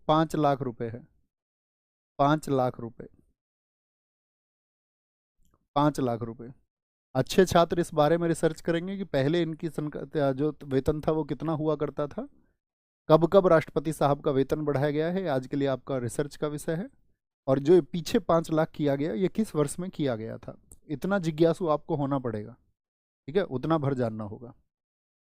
5 लाख रुपए है। 5 लाख रुपए। 5 लाख रुपए। अच्छे छात्र इस बारे में रिसर्च करेंगे कि पहले इनकी जो वेतन था वो कितना हुआ करता था, कब कब राष्ट्रपति साहब का वेतन बढ़ाया गया है, आज के लिए आपका रिसर्च का विषय है। और जो पीछे 5 लाख किया गया ये किस वर्ष में किया गया था, इतना जिज्ञासु आपको होना पड़ेगा। ठीक है, उतना भर जानना होगा।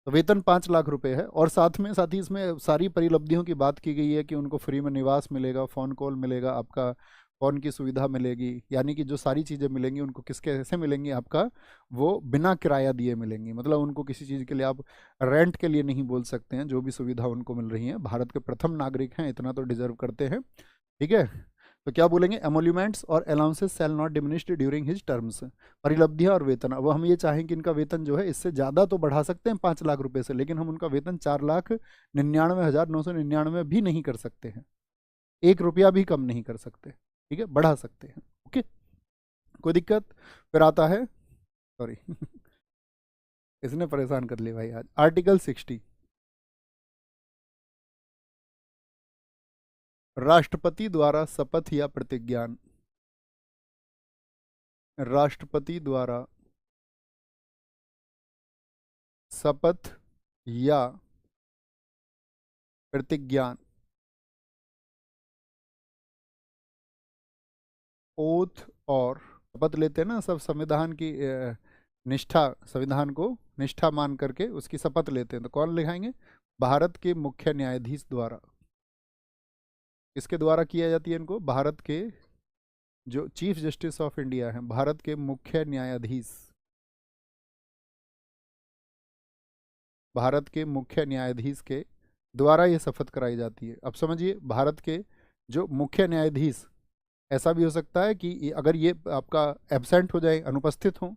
तो वेतन 5 लाख रुपए है, और साथ ही इसमें सारी परिलब्धियों की बात की गई है कि उनको फ्री में निवास मिलेगा, फ़ोन कॉल मिलेगा, आपका फ़ोन की सुविधा मिलेगी, यानी कि जो सारी चीज़ें मिलेंगी उनको किसके कैसे मिलेंगी, आपका वो बिना किराया दिए मिलेंगी। मतलब उनको किसी चीज़ के लिए आप रेंट के लिए नहीं बोल सकते हैं, जो भी सुविधा उनको मिल रही है। भारत के प्रथम नागरिक हैं, इतना तो डिजर्व करते हैं। ठीक है, तो क्या बोलेंगे, एमोल्यूमेंट्स और allowances shall not diminished during his terms. परिलब्धियां और वेतन, अब हम ये चाहें कि इनका वेतन जो है इससे ज़्यादा तो बढ़ा सकते हैं 5 लाख रुपए से, लेकिन हम उनका वेतन 4,99,999 भी नहीं कर सकते हैं। 1 रुपया भी कम नहीं कर सकते। ठीक है, बढ़ा सकते हैं। ओके, कोई दिक्कत? फिर आता है, सॉरी इसने परेशान कर लिया भाई आज, आर्टिकल 60। राष्ट्रपति द्वारा शपथ या प्रतिज्ञान। राष्ट्रपति द्वारा शपथ या प्रतिज्ञान, ओथ, और शपथ लेते हैं ना सब, संविधान की निष्ठा, संविधान को निष्ठा मान करके उसकी शपथ लेते हैं, तो कौन लिखाएंगे? भारत के मुख्य न्यायाधीश द्वारा। किसके द्वारा किया जाती है इनको? भारत के जो चीफ जस्टिस ऑफ इंडिया है, भारत के मुख्य न्यायाधीश, भारत के मुख्य न्यायाधीश के द्वारा ये शपथ कराई जाती है। अब समझिए, भारत के जो मुख्य न्यायाधीश, ऐसा भी हो सकता है कि अगर ये आपका एबसेंट हो जाए, अनुपस्थित हो,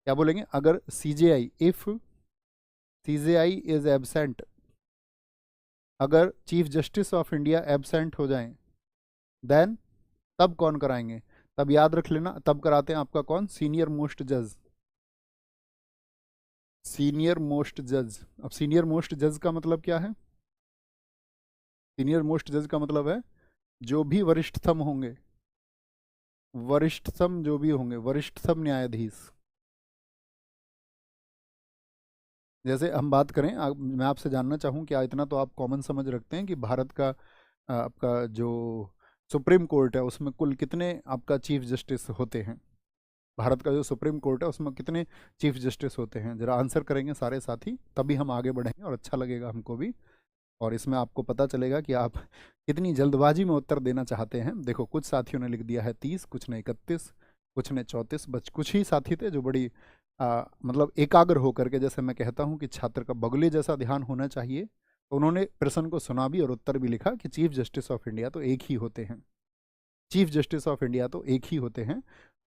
क्या बोलेंगे, अगर CJI, if CJI is absent, अगर chief justice of India absent हो जाएं, देन तब कौन कराएंगे? तब याद रख लेना, तब कराते हैं आपका कौन? सीनियर मोस्ट जज। सीनियर मोस्ट जज। अब सीनियर मोस्ट जज का मतलब क्या है? सीनियर मोस्ट जज का मतलब है जो भी वरिष्ठतम होंगे, वरिष्ठतम जो भी होंगे, वरिष्ठतम न्यायाधीश। जैसे हम बात करें, मैं आपसे जानना चाहूँ कि इतना तो आप कॉमन समझ रखते हैं कि भारत का आपका जो सुप्रीम कोर्ट है उसमें कुल कितने आपका चीफ जस्टिस होते हैं? भारत का जो सुप्रीम कोर्ट है उसमें कितने चीफ जस्टिस होते हैं? जरा आंसर करेंगे सारे साथी, तभी हम आगे बढ़ेंगे और अच्छा लगेगा हमको भी। और इसमें आपको पता चलेगा कि आप कितनी जल्दबाजी में उत्तर देना चाहते हैं। देखो, कुछ साथियों ने लिख दिया है 30, कुछ ने 31, कुछ ने 34, बच कुछ ही साथी थे जो बड़ी मतलब एकाग्र होकर के, जैसे मैं कहता हूँ कि छात्र का बगुले जैसा ध्यान होना चाहिए, तो उन्होंने प्रश्न को सुना भी और उत्तर भी लिखा कि चीफ जस्टिस ऑफ इंडिया तो एक ही होते हैं, चीफ जस्टिस ऑफ इंडिया तो एक ही होते हैं,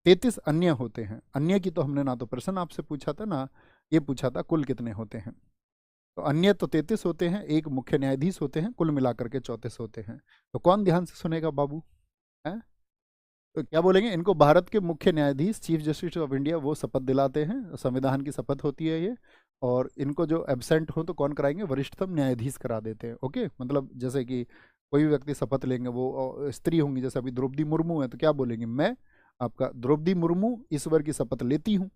33 अन्य होते हैं। अन्य की तो हमने ना तो प्रश्न आपसे पूछा था, ना ये पूछा था कुल कितने होते हैं। तो अन्य तो 33 होते हैं, एक मुख्य न्यायाधीश होते हैं, कुल मिलाकर के 34 होते हैं। तो कौन ध्यान से सुनेगा बाबू? है, तो क्या बोलेंगे, इनको भारत के मुख्य न्यायाधीश, चीफ जस्टिस ऑफ इंडिया, वो शपथ दिलाते हैं, संविधान की शपथ होती है ये। और इनको जो एबसेंट हो तो कौन कराएंगे? वरिष्ठतम न्यायाधीश करा देते हैं। ओके, मतलब जैसे कि कोई भी व्यक्ति शपथ लेंगे, वो स्त्री होंगी, जैसे अभी द्रौपदी मुर्मू है, तो क्या बोलेंगे, मैं आपका द्रौपदी मुर्मू ईश्वर की शपथ लेती हूँ,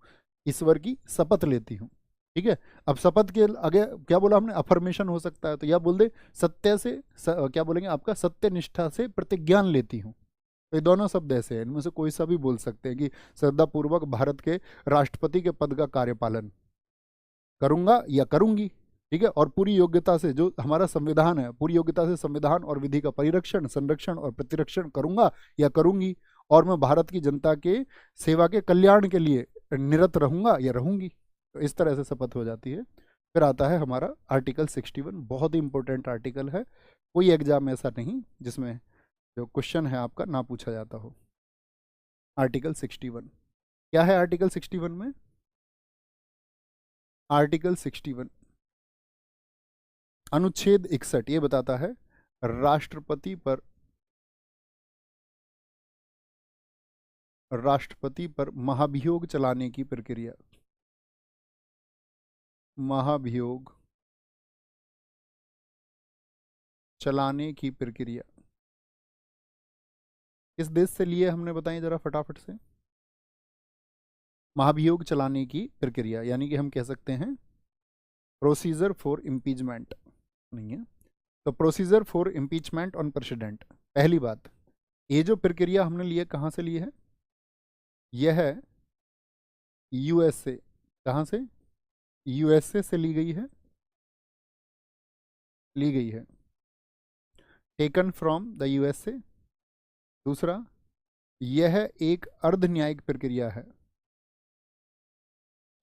ईश्वर की शपथ लेती हूँ। ठीक है, अब शपथ के आगे क्या बोला हमने? अफर्मेशन हो सकता है, तो यह बोल दे सत्य से क्या बोलेंगे आपका, सत्य निष्ठा से प्रतिज्ञान लेती हूँ। तो ये दोनों शब्द ऐसे हैं, इनमें से कोई सा भी बोल सकते हैं कि श्रद्धापूर्वक भारत के राष्ट्रपति के पद का कार्यपालन करूंगा या करूंगी। ठीक है, और पूरी योग्यता से, जो हमारा संविधान है, पूरी योग्यता से संविधान और विधि का परिरक्षण, संरक्षण और प्रतिरक्षण करूंगा या करूंगी। और मैं भारत की जनता के सेवा के कल्याण के लिए निरत रहूंगा या रहूंगी। तो इस तरह से शपथ हो जाती है। फिर आता है हमारा आर्टिकल 61, बहुत ही इंपॉर्टेंट आर्टिकल है। कोई एग्जाम ऐसा नहीं जिसमें जो क्वेश्चन है आपका ना पूछा जाता हो। आर्टिकल 61 क्या है? आर्टिकल 61 में, आर्टिकल 61 अनुच्छेद 61 ये बताता है राष्ट्रपति पर महाभियोग चलाने की प्रक्रिया। महाभियोग चलाने की प्रक्रिया किस देश से लिए हमने, बताएं जरा फटाफट से। महाभियोग चलाने की प्रक्रिया, यानी कि हम कह सकते हैं प्रोसीजर फॉर इम्पीचमेंट, नहीं है तो procedure for impeachment on president. पहली बात, ये जो प्रक्रिया हमने लिए कहाँ से लिए है, यह है यूएसए। कहाँ से, यूएसए से ली गई है, ली गई है, टेकन फ्रॉम द यूएसए। दूसरा, यह एक अर्ध न्यायिक प्रक्रिया है,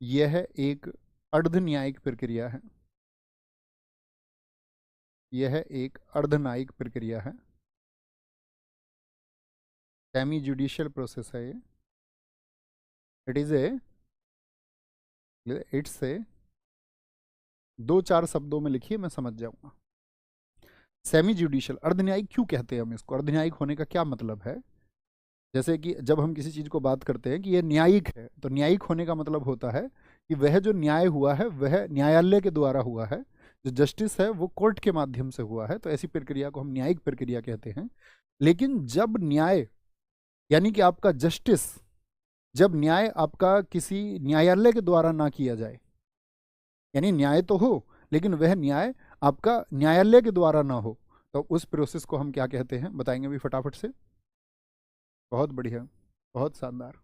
यह एक अर्ध न्यायिक प्रक्रिया है, यह एक अर्ध न्यायिक प्रक्रिया है, सेमी जुडिशियल प्रोसेस है ये। It is a, it's a, दो चार शब्दों में लिखिए मैं समझ जाऊंगा। सेमी जुडिशियल, अर्धन्यायिक क्यों कहते हैं हम इसको, अर्धन्यायिक होने का क्या मतलब है। जैसे कि जब हम किसी चीज को बात करते हैं कि ये न्यायिक है, तो न्यायिक होने का मतलब होता है कि वह जो न्याय हुआ है वह न्यायालय के द्वारा हुआ है, जो जस्टिस है वो कोर्ट के माध्यम से हुआ है, तो ऐसी प्रक्रिया को हम न्यायिक प्रक्रिया कहते हैं। लेकिन जब न्याय, यानी कि आपका जस्टिस, जब न्याय आपका किसी न्यायालय के द्वारा ना किया जाए, यानी न्याय तो हो लेकिन वह न्याय आपका न्यायालय के द्वारा ना हो, तो उस प्रोसेस को हम क्या कहते हैं, बताएंगे भी फटाफट से। बहुत बढ़िया, बहुत शानदार।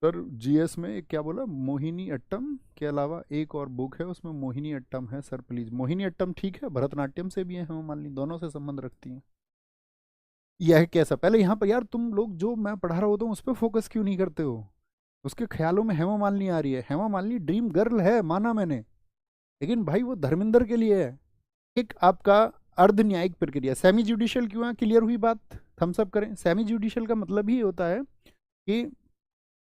सर जीएस में एक क्या बोला, मोहिनी अट्टम के अलावा एक और बुक है उसमें मोहिनी अट्टम है, सर प्लीज। मोहिनी अट्टम ठीक है, भरतनाट्यम से भी है, हेमा मालिनी दोनों से संबंध रखती हैं। यह कैसा, पहले यहाँ पर यार तुम लोग जो मैं पढ़ा रहा होता हूँ उस पर फोकस क्यों नहीं करते हो। उसके ख्यालों में हेमा मालिनी आ रही है, हेमा मालिनी ड्रीम गर्ल है माना मैंने, लेकिन भाई वो धर्मेंद्र के लिए है। एक आपका अर्ध न्यायिक प्रक्रिया, सेमी जुडिशियल क्यों है, क्लियर हुई बात, थम्स अप करें। सेमी जुडिशियल का मतलब ही होता है कि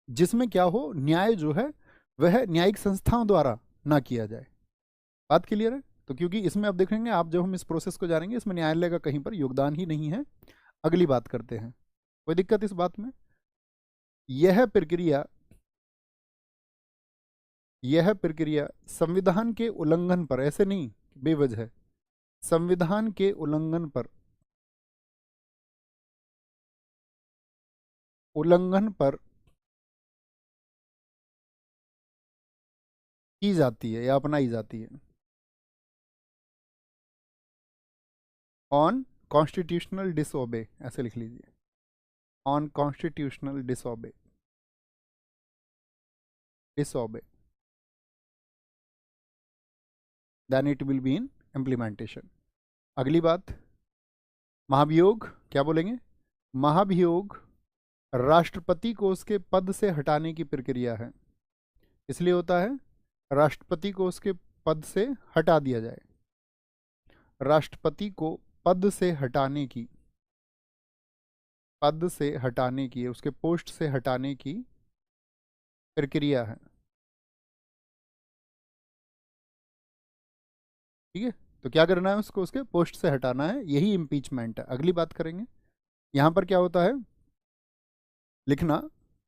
जिसमें क्या हो, न्याय जो है वह न्यायिक संस्थाओं द्वारा ना किया जाए। बात क्लियर है। तो क्योंकि इसमें अब देखेंगे आप, जब हम इस प्रोसेस को जानेंगे इसमें न्यायालय का कहीं पर योगदान ही नहीं है। अगली बात करते हैं, कोई दिक्कत इस बात में। यह प्रक्रिया, यह प्रक्रिया संविधान के उल्लंघन पर, ऐसे नहीं बेवजह, संविधान के उल्लंघन पर, उल्लंघन पर की जाती है या अपनाई जाती है। ऑन कॉन्स्टिट्यूशनल डिसओबे, ऐसे लिख लीजिए, on constitutional disobey, disobey, then it will be in implementation. अगली बात, महाभियोग क्या बोलेंगे, महाभियोग राष्ट्रपति को उसके पद से हटाने की प्रक्रिया है, इसलिए होता है राष्ट्रपति को उसके पद से हटा दिया जाए, राष्ट्रपति को पद से हटाने की, पद से हटाने की, उसके पोस्ट से हटाने की प्रक्रिया है। ठीक है, तो क्या करना है, उसको उसके पोस्ट से हटाना है, यही इम्पीचमेंट है। अगली बात करेंगे, यहाँ पर क्या होता है, लिखना,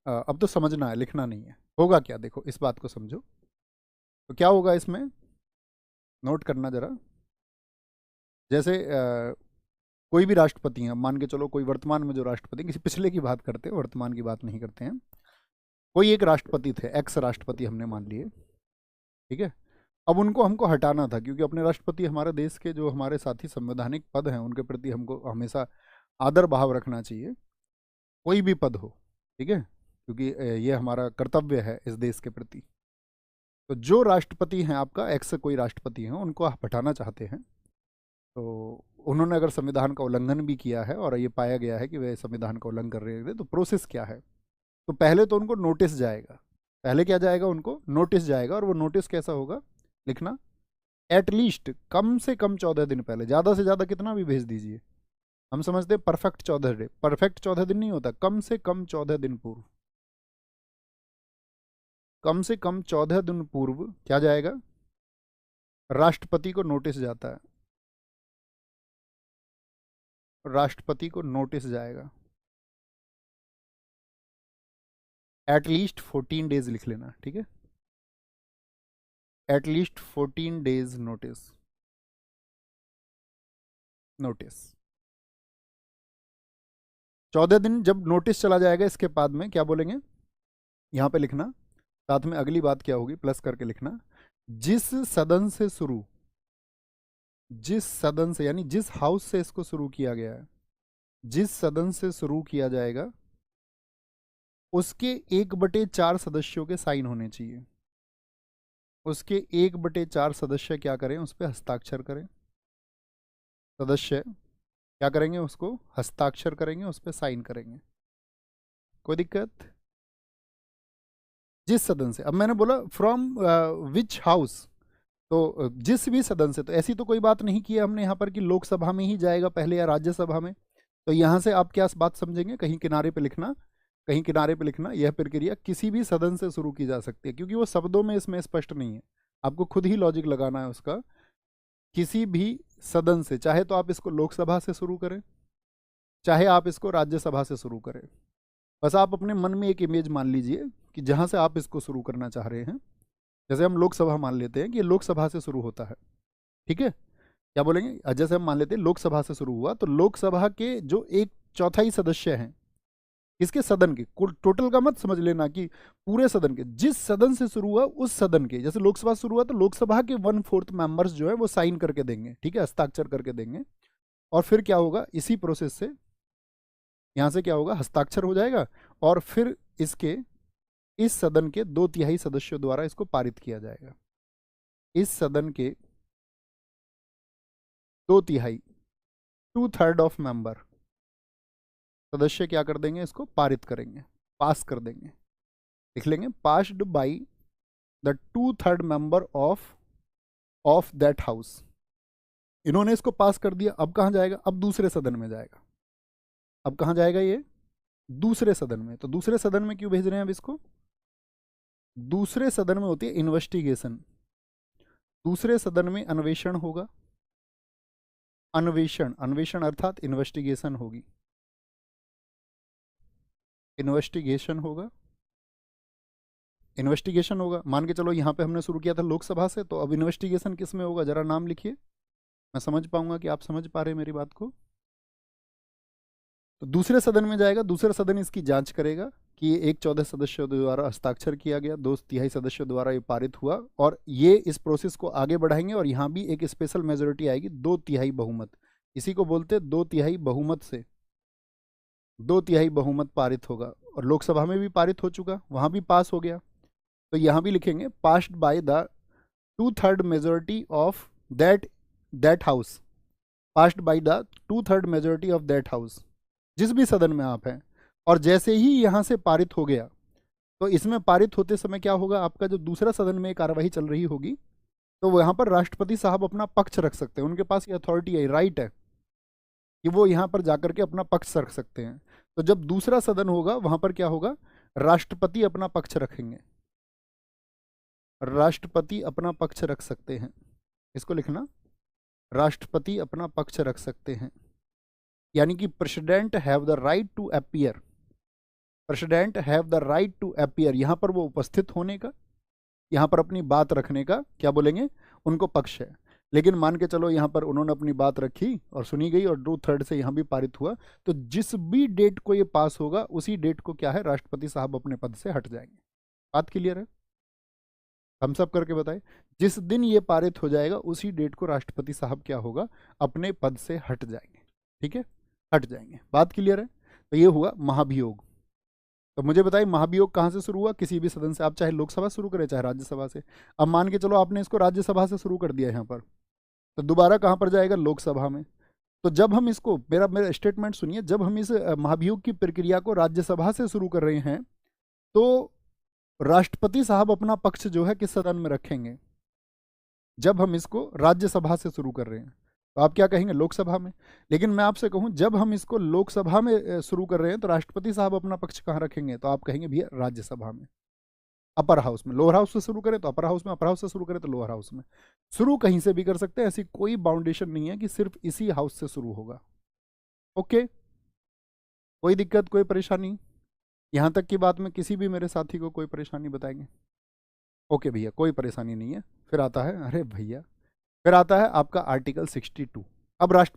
अब तो समझना है, लिखना नहीं है। होगा क्या, देखो इस बात को समझो, तो क्या होगा इसमें, नोट करना जरा। जैसे कोई भी राष्ट्रपति हैं, मान के चलो कोई वर्तमान में जो राष्ट्रपति, किसी पिछले की बात करते हैं, वर्तमान की बात नहीं करते हैं। कोई एक राष्ट्रपति थे, एक्स राष्ट्रपति हमने मान लिए, ठीक है। अब उनको हमको हटाना था, क्योंकि अपने राष्ट्रपति हमारे देश के जो हमारे साथी संवैधानिक पद हैं उनके प्रति हमको हमेशा आदर भाव रखना चाहिए, कोई भी पद हो, ठीक है, क्योंकि ये हमारा कर्तव्य है इस देश के प्रति। तो जो राष्ट्रपति हैं आपका, एक्स कोई राष्ट्रपति हैं, उनको आप हटाना चाहते हैं, तो उन्होंने अगर संविधान का उल्लंघन भी किया है और ये पाया गया है कि वे संविधान का उल्लंघन कर रहे थे, तो प्रोसेस क्या है, तो पहले तो उनको नोटिस जाएगा, पहले क्या जाएगा, उनको नोटिस जाएगा, और वो नोटिस कैसा होगा, लिखना, एटलीस्ट कम से कम 14 दिन पहले, ज़्यादा से ज़्यादा कितना भी भेज दीजिए, हम समझते हैं परफेक्ट 14 डे, परफेक्ट 14 दिन नहीं होता, कम से कम 14 दिन पूर्व, कम से कम 14 दिन पूर्व क्या जाएगा, राष्ट्रपति को नोटिस जाता है, राष्ट्रपति को नोटिस जाएगा, एटलीस्ट 14 डेज लिख लेना, ठीक है, एटलीस्ट 14 डेज नोटिस। नोटिस। 14 दिन जब नोटिस चला जाएगा, इसके बाद में क्या बोलेंगे, यहाँ पे लिखना, साथ में अगली बात क्या होगी, प्लस करके लिखना, जिस सदन से शुरू, जिस सदन से यानी जिस हाउस से इसको शुरू किया गया है, जिस सदन से शुरू किया जाएगा उसके 1/4 सदस्यों के साइन होने चाहिए। उसके 1/4 सदस्य क्या करें, उस पर हस्ताक्षर करें। सदस्य क्या करेंगे, उसको हस्ताक्षर करेंगे, उस पर साइन करेंगे। कोई दिक्कत? जिस सदन से, अब मैंने बोला फ्रॉम विच हाउस, तो जिस भी सदन से, तो ऐसी तो कोई बात नहीं की है हमने यहाँ पर कि लोकसभा में ही जाएगा पहले या राज्यसभा में। तो यहाँ से आप क्या बात समझेंगे, कहीं किनारे पे लिखना, कहीं किनारे पे लिखना, यह प्रक्रिया किसी भी सदन से शुरू की जा सकती है, क्योंकि वो शब्दों में इसमें स्पष्ट नहीं है, आपको खुद ही लॉजिक लगाना है उसका। किसी भी सदन से, चाहे तो आप इसको लोकसभा से शुरू करें, चाहे आप इसको राज्यसभा से शुरू करें, बस आप अपने मन में एक इमेज मान लीजिए कि जहाँ से आप इसको शुरू करना चाह रहे हैं। जैसे हम लोकसभा मान लेते हैं कि ये लोकसभा से शुरू होता है, ठीक है, क्या बोलेंगे, जैसे हम मान लेते हैं लोकसभा से शुरू हुआ, तो लोकसभा के जो 1/4 सदस्य हैं, इसके सदन के, कुल टोटल का मत समझ लेना कि पूरे सदन के, जिस सदन से शुरू हुआ उस सदन के, जैसे लोकसभा शुरू हुआ तो लोकसभा के 1/4 मेंबर्स जो है वो साइन करके देंगे, ठीक है, हस्ताक्षर करके देंगे। और फिर क्या होगा, इसी प्रोसेस से यहाँ से क्या होगा, हस्ताक्षर हो जाएगा, और फिर इसके, इस सदन के 2/3 सदस्यों द्वारा इसको पारित किया जाएगा। इस सदन के 2/3, 2/3 ऑफ मेंबर सदस्य क्या कर देंगे, इसको पारित करेंगे, पास कर देंगे, लिख लेंगे, passed by the 2/3 member of that house. इन्होंने इसको पास कर दिया, अब कहाँ जाएगा, अब दूसरे सदन में जाएगा। अब कहाँ जाएगा ये, दूसरे सदन में। तो दूसरे सदन में क्यों भेज रहे हैं अब इसको, दूसरे सदन में होती है इन्वेस्टिगेशन, दूसरे सदन में अन्वेषण होगा, अन्वेषण, अन्वेषण अर्थात इन्वेस्टिगेशन होगी, इन्वेस्टिगेशन होगा, इन्वेस्टिगेशन होगा। मान के चलो यहाँ पे हमने शुरू किया था लोकसभा से, तो अब इन्वेस्टिगेशन किस में होगा, जरा नाम लिखिए, मैं समझ पाऊंगा कि आप समझ पा रहे हैं मेरी बात को। तो दूसरे सदन में जाएगा, दूसरा सदन इसकी जांच करेगा कि ये 1/14 सदस्यों द्वारा हस्ताक्षर किया गया, 2/3 सदस्यों द्वारा ये पारित हुआ, और ये इस प्रोसेस को आगे बढ़ाएंगे, और यहाँ भी एक स्पेशल मेजोरिटी आएगी, 2/3 बहुमत, इसी को बोलते हैं 2/3 बहुमत से, 2/3 बहुमत पारित होगा। और लोकसभा में भी पारित हो चुका, वहाँ भी पास हो गया, तो यहाँ भी लिखेंगे passed by the 2/3 majority of that house, passed by the 2/3 majority of that house, जिस भी सदन में आप हैं। और जैसे ही यहाँ से पारित हो गया, तो इसमें पारित होते समय क्या होगा, आपका जो दूसरा सदन में कार्यवाही चल रही होगी, तो वो यहाँ पर राष्ट्रपति साहब अपना पक्ष रख सकते हैं, उनके पास ये अथॉरिटी है, राइट है कि वो यहाँ पर जाकर के अपना पक्ष रख सकते हैं। तो जब दूसरा सदन होगा, वहाँ पर क्या होगा, राष्ट्रपति अपना पक्ष रखेंगे, राष्ट्रपति अपना पक्ष रख सकते हैं, इसको लिखना, राष्ट्रपति अपना पक्ष रख सकते हैं, यानी कि president have the right to appear, president have the right to appear, यहाँ पर वो उपस्थित होने का, यहाँ पर अपनी बात रखने का, क्या बोलेंगे, उनको पक्ष है। लेकिन मान के चलो यहाँ पर उन्होंने अपनी बात रखी और सुनी गई, और 2/3 से यहाँ भी पारित हुआ, तो जिस भी डेट को ये पास होगा, उसी डेट को क्या है, राष्ट्रपति साहब अपने पद से हट जाएंगे। बात क्लियर है, हम सब करके बताए, जिस दिन ये पारित हो जाएगा उसी डेट को राष्ट्रपति साहब क्या होगा, अपने पद से हट जाएंगे, ठीक है, हट जाएंगे। बात क्लियर है। तो ये हुआ महाभियोग। तो मुझे बताइए, महाभियोग कहाँ से शुरू हुआ, किसी भी सदन से, आप चाहे लोकसभा शुरू करें चाहे राज्यसभा से। अब मान के चलो आपने इसको राज्यसभा से शुरू कर दिया यहाँ पर, तो दोबारा कहाँ पर जाएगा, लोकसभा में। तो जब हम इसको, मेरा स्टेटमेंट सुनिए, जब हम इस महाभियोग की प्रक्रिया को राज्यसभा से शुरू कर रहे हैं, तो राष्ट्रपति साहब अपना पक्ष जो है किस सदन में रखेंगे, जब हम इसको राज्यसभा से शुरू कर रहे हैं, तो आप क्या कहेंगे, लोकसभा में। लेकिन मैं आपसे कहूं, जब हम इसको लोकसभा में शुरू कर रहे हैं, तो राष्ट्रपति साहब अपना पक्ष कहाँ रखेंगे, तो आप कहेंगे भैया राज्यसभा में, अपर हाउस में। लोअर हाउस से शुरू करें तो अपर हाउस में, अपर हाउस से शुरू करें तो लोअर हाउस में। शुरू कहीं से भी कर सकते हैं, ऐसी कोई बाउंडेशन नहीं है कि सिर्फ इसी हाउस से शुरू होगा। ओके, कोई दिक्कत, कोई परेशानी, यहाँ तक की बात में किसी भी मेरे साथी को कोई परेशानी बताएंगे। ओके भैया, कोई परेशानी नहीं है। फिर आता है, अरे भैया, फिर आता है आपका आर्टिकल 62। अब राष्ट्रपति